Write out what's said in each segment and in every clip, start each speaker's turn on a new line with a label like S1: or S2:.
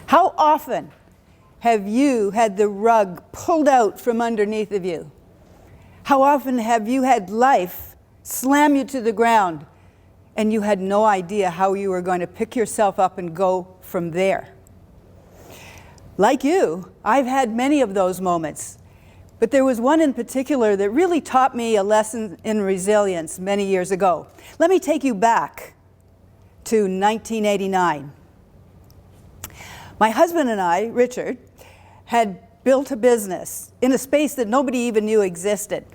S1: How often have you had the rug pulled out from underneath of you? How often have you had life slam you to the ground and you had no idea how you were going to pick yourself up and go from there? Like you, I've had many of those moments. But there was one in particular that really taught me a lesson in resilience many years ago. Let me take you back to 1989. My husband and I, Richard, had built a business in a space that nobody even knew existed.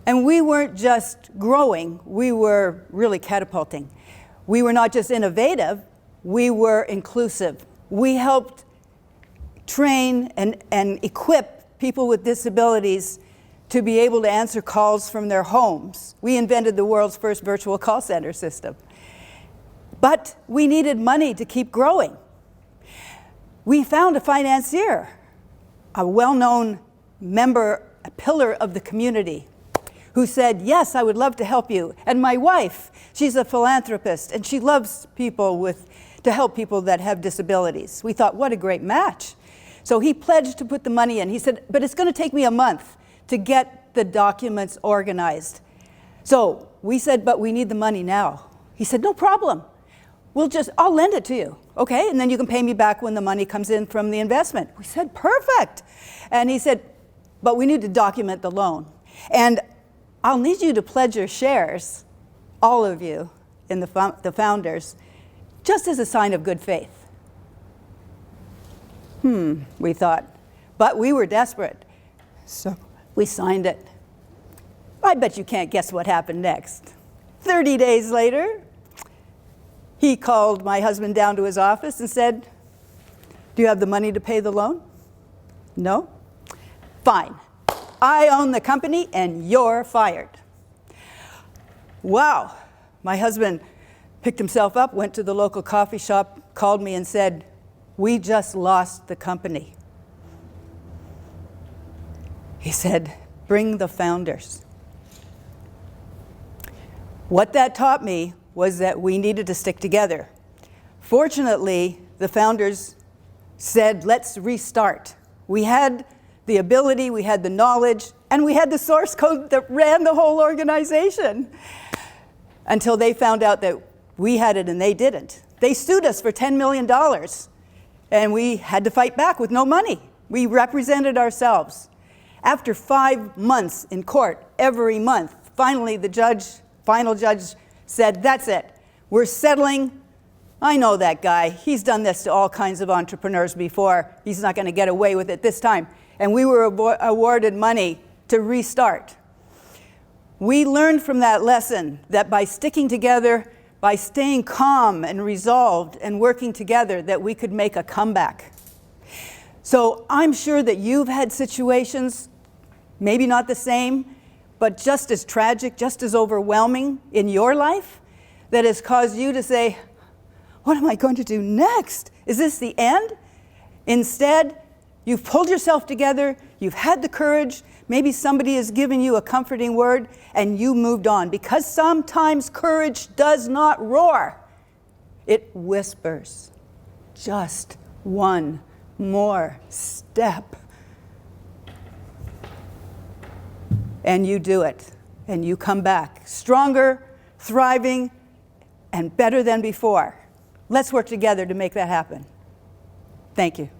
S1: And we weren't just growing, we were really catapulting. We were not just innovative, we were inclusive. We helped train and equip people with disabilities to be able to answer calls from their homes. We invented the world's first virtual call center system. But we needed money to keep growing. We found a financier, a well-known member, a pillar of the community, who said, yes, I would love to help you. And my wife, she's a philanthropist, and she loves people to help people that have disabilities. We thought, what a great match. So he pledged to put the money in. He said, but it's going to take me a month to get the documents organized. So we said, but we need the money now. He said, no problem. I'll lend it to you, okay? And then you can pay me back when the money comes in from the investment. We said, perfect. And he said, but we need to document the loan. And I'll need you to pledge your shares, all of you, in the founders, just as a sign of good faith. We thought. But we were desperate, so we signed it. I bet you can't guess what happened next. 30 days later, he called my husband down to his office and said, do you have the money to pay the loan? No? Fine. I own the company and you're fired. Wow. My husband picked himself up, went to the local coffee shop, called me and said, we just lost the company. He said, bring the founders. What that taught me was that we needed to stick together. Fortunately, the founders said, let's restart. We had the ability, we had the knowledge, and we had the source code that ran the whole organization. Until they found out that we had it and they didn't. They sued us for $10 million. And we had to fight back with no money. We represented ourselves. After 5 months in court, every month, finally the final judge said, that's it. We're settling. I know that guy. He's done this to all kinds of entrepreneurs before. He's not going to get away with it this time. And we were awarded money to restart. We learned from that lesson that by sticking together, by staying calm and resolved and working together, that we could make a comeback. So I'm sure that you've had situations, maybe not the same, but just as tragic, just as overwhelming in your life, that has caused you to say, what am I going to do next? Is this the end? Instead, you've pulled yourself together, you've had the courage, maybe somebody has given you a comforting word, and you moved on. Because sometimes courage does not roar. It whispers. Just one more step. And you do it. And you come back stronger, thriving, and better than before. Let's work together to make that happen. Thank you.